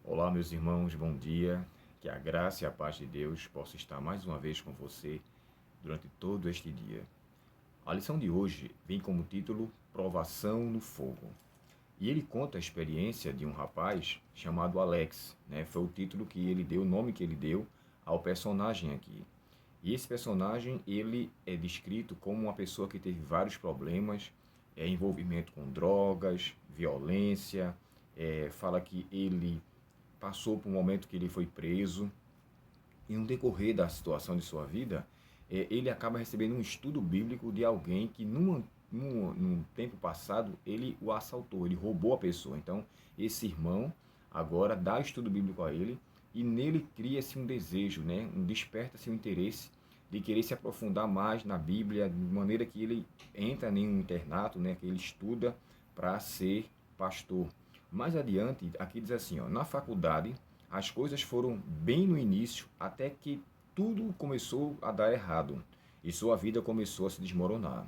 Olá, meus irmãos, bom dia. Que a graça e a paz de Deus possa estar mais uma vez com você durante todo este dia. A lição de hoje vem como título Provação no Fogo. E ele conta a experiência de um rapaz chamado Alex, né? Foi o título que ele deu, o nome que ele deu ao personagem aqui. E esse personagem, ele é descrito como uma pessoa que teve vários problemas, envolvimento com drogas, violência, fala que ele passou por um momento que ele foi preso, e no decorrer da situação de sua vida, ele acaba recebendo um estudo bíblico de alguém que num tempo passado ele o assaltou, ele roubou a pessoa. Então, esse irmão agora dá estudo bíblico a ele e nele cria-se um desejo, né? Desperta-se um interesse de querer se aprofundar mais na Bíblia, de maneira que ele entra em um internato, né? Que ele estuda para ser pastor. Mais adiante, aqui diz assim, ó, na faculdade as coisas foram bem no início, até que tudo começou a dar errado e sua vida começou a se desmoronar.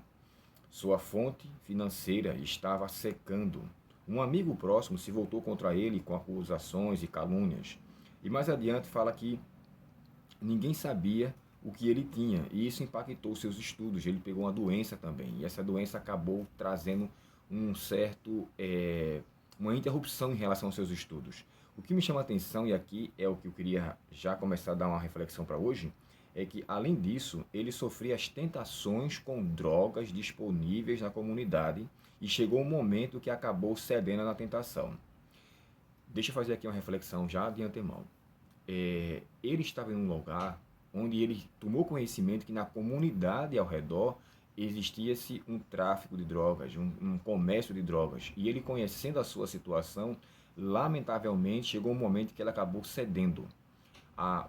Sua fonte financeira estava secando. Um amigo próximo se voltou contra ele com acusações e calúnias. E mais adiante fala que ninguém sabia o que ele tinha, e isso impactou seus estudos. Ele pegou uma doença também, e essa doença acabou trazendo um certo, uma interrupção em relação aos seus estudos. O que me chama a atenção, e aqui é o que eu queria já começar a dar uma reflexão para hoje, é que, além disso, ele sofria as tentações com drogas disponíveis na comunidade e chegou um momento que acabou cedendo na tentação. Deixa eu fazer aqui uma reflexão já de antemão. Ele estava em um lugar onde ele tomou conhecimento que na comunidade ao redor existia-se um tráfico de drogas, um comércio de drogas. E ele, conhecendo a sua situação, lamentavelmente chegou um momento que ele acabou cedendo.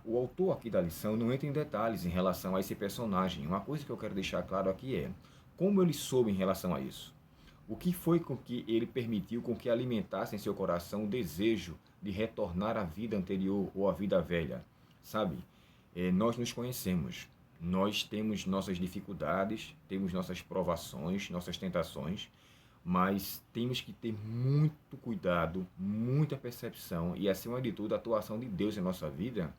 O autor aqui da lição não entra em detalhes em relação a esse personagem. Uma coisa que eu quero deixar claro aqui é como ele soube em relação a isso. O que foi com que ele permitiu com que alimentasse em seu coração o desejo de retornar à vida anterior ou à vida velha? Sabe? Nós nos conhecemos. Nós temos nossas dificuldades, temos nossas provações, nossas tentações, mas temos que ter muito cuidado, muita percepção e, acima de tudo, a atuação de Deus em nossa vida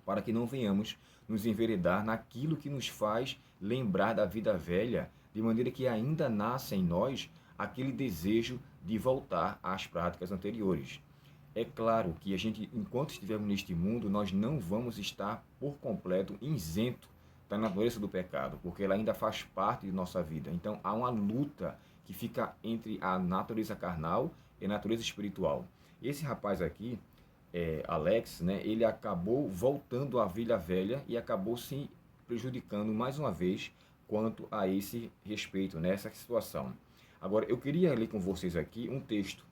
para que não venhamos nos enveredar naquilo que nos faz lembrar da vida velha, de maneira que ainda nasce em nós aquele desejo de voltar às práticas anteriores. É claro que a gente, enquanto estivermos neste mundo, nós não vamos estar por completo isento da natureza do pecado, porque ela ainda faz parte de nossa vida. Então há uma luta que fica entre a natureza carnal e a natureza espiritual. Esse rapaz aqui, Alex, né, ele acabou voltando à vida velha e acabou se prejudicando mais uma vez quanto a esse respeito, nessa situação. Agora, eu queria ler com vocês aqui um texto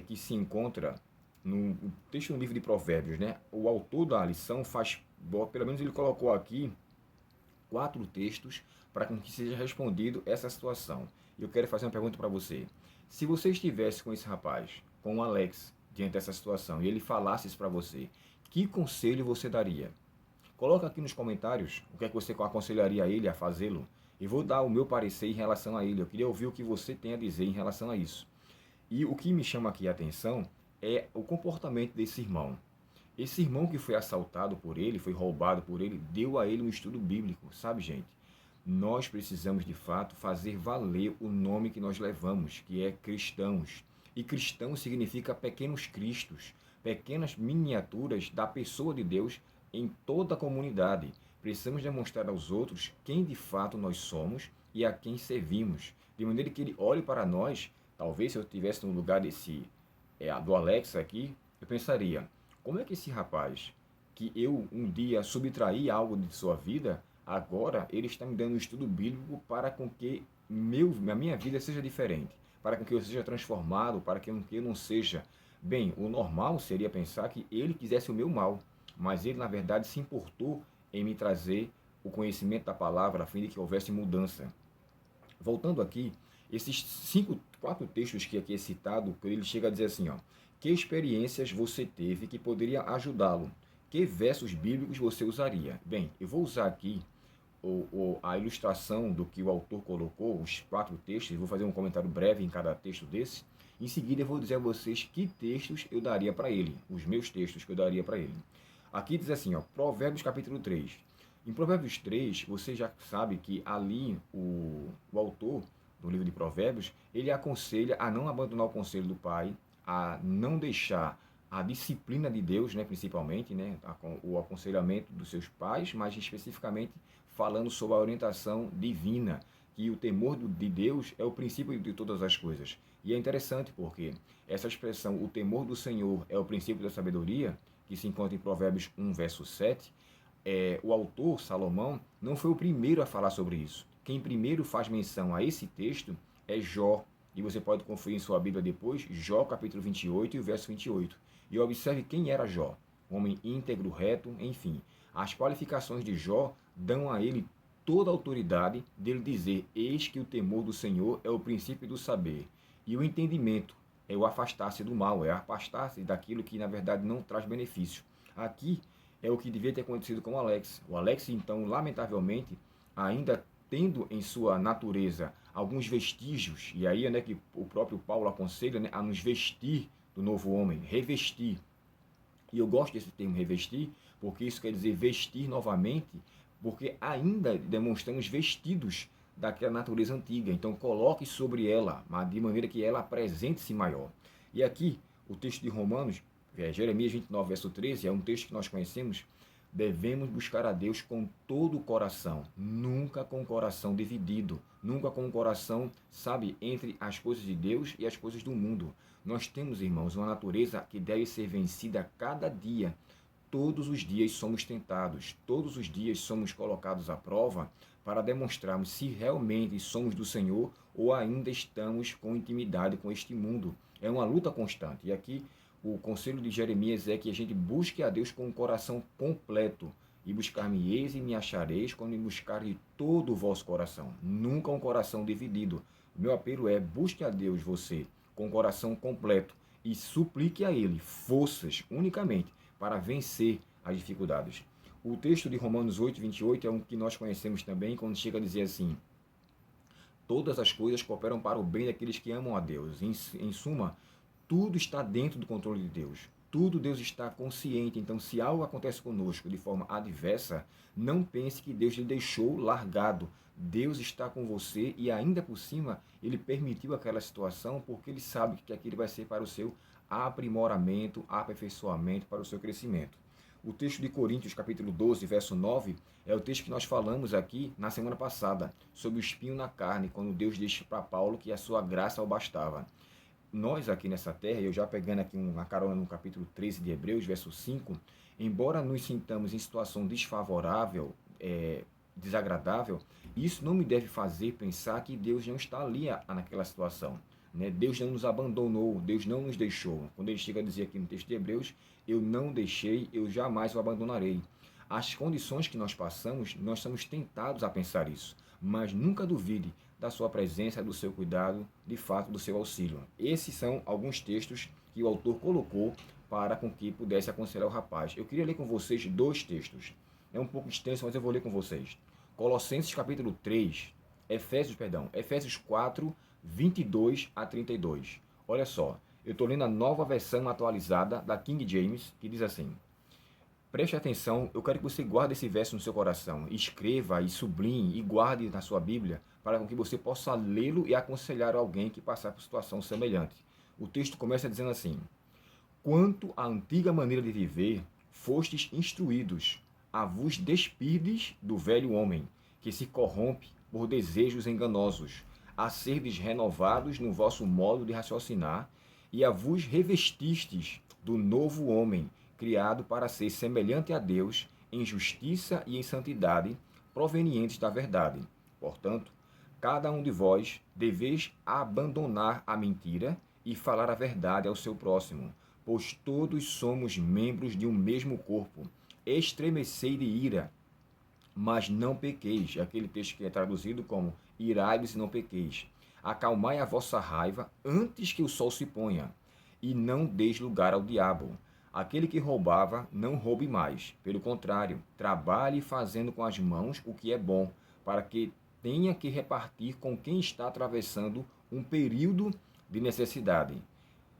que se encontra no texto no livro de Provérbios, né? O autor da lição faz, pelo menos ele colocou aqui 4 textos para que seja respondido essa situação. Eu quero fazer uma pergunta para você. Se você estivesse com esse rapaz, com o Alex, diante dessa situação, e ele falasse isso para você, que conselho você daria? Coloca aqui nos comentários o que é que você aconselharia a ele a fazê-lo. E vou dar o meu parecer em relação a ele. Eu queria ouvir o que você tem a dizer em relação a isso. E o que me chama aqui a atenção é o comportamento desse irmão. Esse irmão que foi assaltado por ele, foi roubado por ele, deu a ele um estudo bíblico, sabe, gente? Nós precisamos, de fato, fazer valer o nome que nós levamos, que é cristãos. E cristão significa pequenos cristos, pequenas miniaturas da pessoa de Deus em toda a comunidade. Precisamos demonstrar aos outros quem de fato nós somos e a quem servimos, de maneira que ele olhe para nós. Talvez se eu estivesse no lugar do Alex aqui, eu pensaria, como é que esse rapaz, que eu um dia subtraí algo de sua vida, agora ele está me dando um estudo bíblico para com que a minha vida seja diferente, para com que eu seja transformado, para que eu não seja... Bem, o normal seria pensar que ele quisesse o meu mal, mas ele, na verdade, se importou em me trazer o conhecimento da palavra a fim de que houvesse mudança. Voltando aqui, esses 4 textos que aqui é citado, ele chega a dizer assim, ó, que experiências você teve que poderia ajudá-lo? Que versos bíblicos você usaria? Bem, eu vou usar aqui a ilustração do que o autor colocou, os 4 textos, vou fazer um comentário breve em cada texto desse, Em seguida eu vou dizer a vocês que textos eu daria para ele, os meus textos que eu daria para ele. Aqui diz assim, ó, Provérbios capítulo 3. Em Provérbios 3, você já sabe que ali o autor do livro de Provérbios, ele aconselha a não abandonar o conselho do pai, a não deixar a disciplina de Deus, né, principalmente, né, o aconselhamento dos seus pais, mas especificamente falando sobre a orientação divina, que o temor de Deus é o princípio de todas as coisas. E é interessante porque essa expressão, o temor do Senhor é o princípio da sabedoria, que se encontra em Provérbios 1, verso 7, o autor, Salomão, não foi o primeiro a falar sobre isso. Quem primeiro faz menção a esse texto é Jó, e você pode conferir em sua Bíblia depois, Jó capítulo 28 e o verso 28. E observe quem era Jó, homem íntegro, reto, enfim. As qualificações de Jó dão a ele toda a autoridade dele dizer: eis que o temor do Senhor é o princípio do saber, e o entendimento é o afastar-se do mal, é afastar-se daquilo que na verdade não traz benefício. Aqui é o que devia ter acontecido com o Alex. O Alex, então, lamentavelmente, ainda tendo em sua natureza alguns vestígios, e aí é, né, que o próprio Paulo aconselha, né, a nos vestir do novo homem, revestir. E eu gosto desse termo revestir, porque isso quer dizer vestir novamente, porque ainda demonstramos vestidos daquela natureza antiga. Então coloque sobre ela, mas de maneira que ela apresente-se maior. E aqui, o texto de Romanos, Jeremias 29, verso 13, é um texto que nós conhecemos. Devemos buscar a Deus com todo o coração, nunca com o coração dividido, nunca com o coração, sabe, entre as coisas de Deus e as coisas do mundo. Nós temos, irmãos, uma natureza que deve ser vencida a cada dia. Todos os dias somos tentados, todos os dias somos colocados à prova para demonstrarmos se realmente somos do Senhor ou ainda estamos com intimidade com este mundo. É uma luta constante. E aqui o conselho de Jeremias é que a gente busque a Deus com o coração completo. E buscar-me-eis e me achareis quando me buscar de todo o vosso coração. Nunca um coração dividido. O meu apelo é: busque a Deus você com o coração completo e suplique a Ele forças unicamente para vencer as dificuldades. O texto de Romanos 8, 28 é um que nós conhecemos também, quando chega a dizer assim: todas as coisas cooperam para o bem daqueles que amam a Deus. Em suma, tudo está dentro do controle de Deus. Tudo Deus está consciente. Então, se algo acontece conosco de forma adversa, não pense que Deus lhe deixou largado. Deus está com você e ainda por cima, Ele permitiu aquela situação porque Ele sabe que aquilo vai ser para o seu aprimoramento, aperfeiçoamento, para o seu crescimento. O texto de Coríntios, capítulo 12, verso 9, é o texto que nós falamos aqui na semana passada, sobre o espinho na carne, quando Deus disse para Paulo que a sua graça o bastava. Nós aqui nessa terra, eu já pegando aqui uma carona no capítulo 13 de Hebreus, verso 5, embora nos sintamos em situação desfavorável, desagradável, isso não me deve fazer pensar que Deus não está ali naquela situação. Né? Deus não nos abandonou, Deus não nos deixou. Quando ele chega a dizer aqui no texto de Hebreus: eu não deixei, eu jamais o abandonarei. As condições que nós passamos, nós somos tentados a pensar isso, mas nunca duvide da sua presença, do seu cuidado, de fato do seu auxílio. Esses são alguns textos que o autor colocou para com que pudesse aconselhar o rapaz. Eu queria ler com vocês dois textos. É um pouco extenso, mas eu vou ler com vocês. Colossenses capítulo 3, Efésios 4, 22 a 32. Olha só, eu estou lendo a nova versão atualizada da King James, que diz assim: preste atenção, eu quero que você guarde esse verso no seu coração, escreva e sublinhe e guarde na sua Bíblia, para que você possa lê-lo e aconselhar alguém que passar por situação semelhante. O texto começa dizendo assim: quanto à antiga maneira de viver, fostes instruídos, a vos despirdes do velho homem, que se corrompe por desejos enganosos, a serdes renovados no vosso modo de raciocinar, e a vos revestistes do novo homem, criado para ser semelhante a Deus em justiça e em santidade, provenientes da verdade. Portanto, cada um de vós deveis abandonar a mentira e falar a verdade ao seu próximo, pois todos somos membros de um mesmo corpo. Estremecei de ira, mas não pequeis. É aquele texto que é traduzido como: irai-vos e não pequeis. Acalmai a vossa raiva antes que o sol se ponha, e não deis lugar ao diabo. Aquele que roubava, não roube mais. Pelo contrário, trabalhe fazendo com as mãos o que é bom, para que tenha que repartir com quem está atravessando um período de necessidade.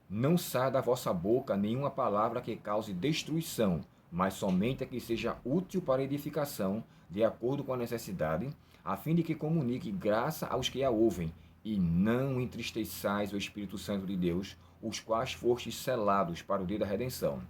Não saia da vossa boca nenhuma palavra que cause destruição, mas somente a que seja útil para edificação, de acordo com a necessidade, a fim de que comunique graça aos que a ouvem, e não entristeçais o Espírito Santo de Deus, os quais fostes selados para o dia da redenção.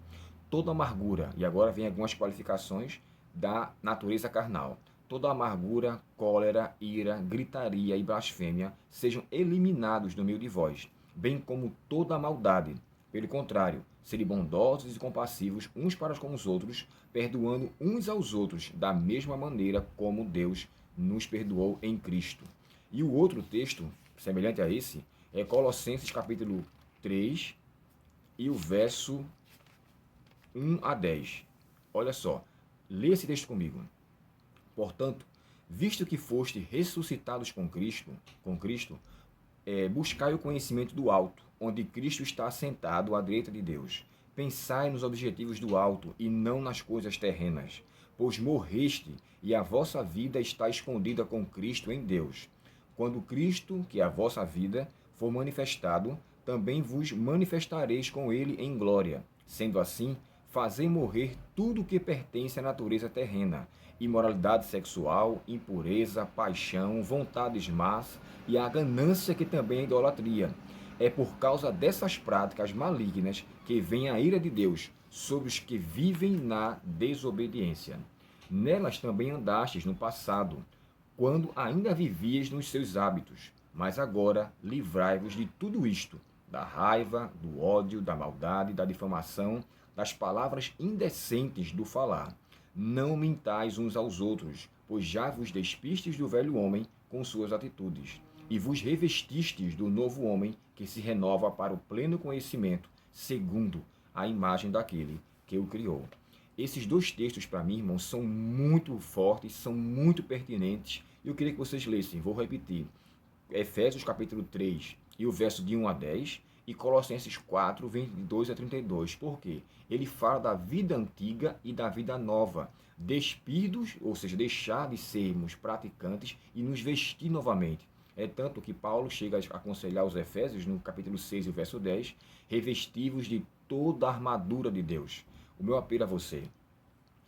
Toda amargura, e agora vem algumas qualificações da natureza carnal, toda amargura, cólera, ira, gritaria e blasfêmia sejam eliminados do meio de vós, bem como toda a maldade. Pelo contrário, serem bondosos e compassivos uns para com os outros, perdoando uns aos outros da mesma maneira como Deus nos perdoou em Cristo. E o outro texto, semelhante a esse, é Colossenses capítulo 3 e o verso 1 a 10. Olha só, lê esse texto comigo. Portanto, visto que foste ressuscitados com Cristo, buscai o conhecimento do alto, onde Cristo está assentado à direita de Deus. Pensai nos objetivos do alto e não nas coisas terrenas, pois morreste e a vossa vida está escondida com Cristo em Deus. Quando Cristo, que é a vossa vida, for manifestado, também vos manifestareis com ele em glória. Sendo assim, fazei morrer tudo o que pertence à natureza terrena, imoralidade sexual, impureza, paixão, vontades más e a ganância, que também é idolatria. É por causa dessas práticas malignas que vem a ira de Deus sobre os que vivem na desobediência. Nelas também andastes no passado, quando ainda vivias nos seus hábitos, mas agora livrai-vos de tudo isto, da raiva, do ódio, da maldade, da difamação, das palavras indecentes do falar. Não mintais uns aos outros, pois já vos despistes do velho homem com suas atitudes, e vos revestistes do novo homem, que se renova para o pleno conhecimento, segundo a imagem daquele que o criou. Esses dois textos, para mim, irmãos, são muito fortes, são muito pertinentes, e eu queria que vocês lessem, vou repetir, Efésios capítulo 3 e o verso de 1 a 10, e Colossenses 4, 22 a 32. Por quê? Ele fala da vida antiga e da vida nova. Despidos, ou seja, deixar de sermos praticantes e nos vestir novamente. É tanto que Paulo chega a aconselhar os Efésios, no capítulo 6 e o verso 10, revestivos de toda a armadura de Deus. O meu apelo a você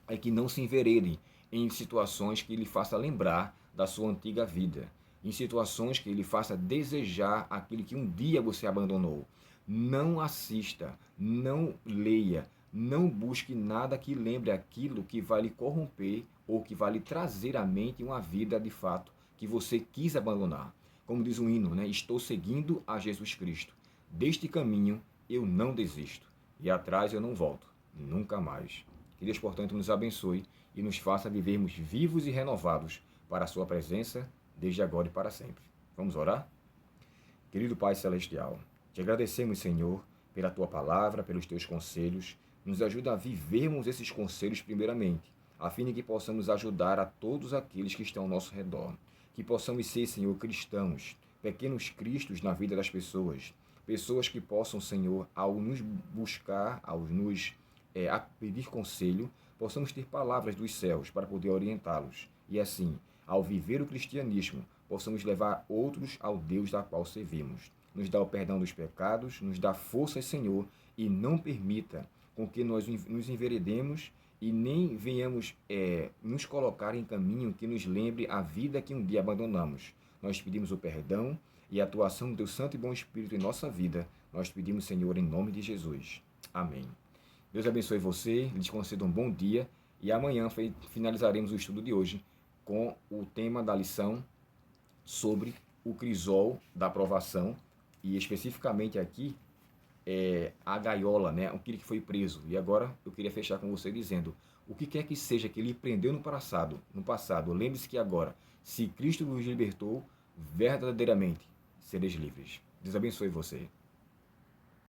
é que não se enverede em situações que lhe faça lembrar da sua antiga vida, em situações que lhe faça desejar aquilo que um dia você abandonou. Não assista, não leia, não busque nada que lembre aquilo que vai lhe corromper ou que vai lhe trazer à mente uma vida de fato que você quis abandonar. Como diz o hino, né? Estou seguindo a Jesus Cristo. Deste caminho eu não desisto e atrás eu não volto, nunca mais. Que Deus, portanto, nos abençoe e nos faça vivermos vivos e renovados para a sua presença, desde agora e para sempre. Vamos orar? Querido Pai Celestial, te agradecemos, Senhor, pela Tua palavra, pelos Teus conselhos. Nos ajuda a vivermos esses conselhos primeiramente, a fim de que possamos ajudar a todos aqueles que estão ao nosso redor. Que possamos ser, Senhor, cristãos, pequenos cristos na vida das pessoas. Pessoas que possam, Senhor, ao nos buscar, ao nos a pedir conselho, possamos ter palavras dos céus para poder orientá-los. E assim, ao viver o cristianismo, possamos levar outros ao Deus da qual servimos. Nos dá o perdão dos pecados, nos dá força, Senhor, e não permita com que nós nos enveredemos e nem venhamos nos colocar em caminho que nos lembre a vida que um dia abandonamos. Nós pedimos o perdão e a atuação do Teu Santo e Bom Espírito em nossa vida. Nós pedimos, Senhor, em nome de Jesus. Amém. Deus abençoe você, lhes conceda um bom dia e amanhã finalizaremos o estudo de hoje com o tema da lição sobre o crisol da provação e especificamente aqui a gaiola, né? Aquele que foi preso. E agora eu queria fechar com você dizendo, o que quer que seja que lhe prendeu no passado, lembre-se que agora, se Cristo vos libertou, verdadeiramente sereis livres. Deus abençoe você.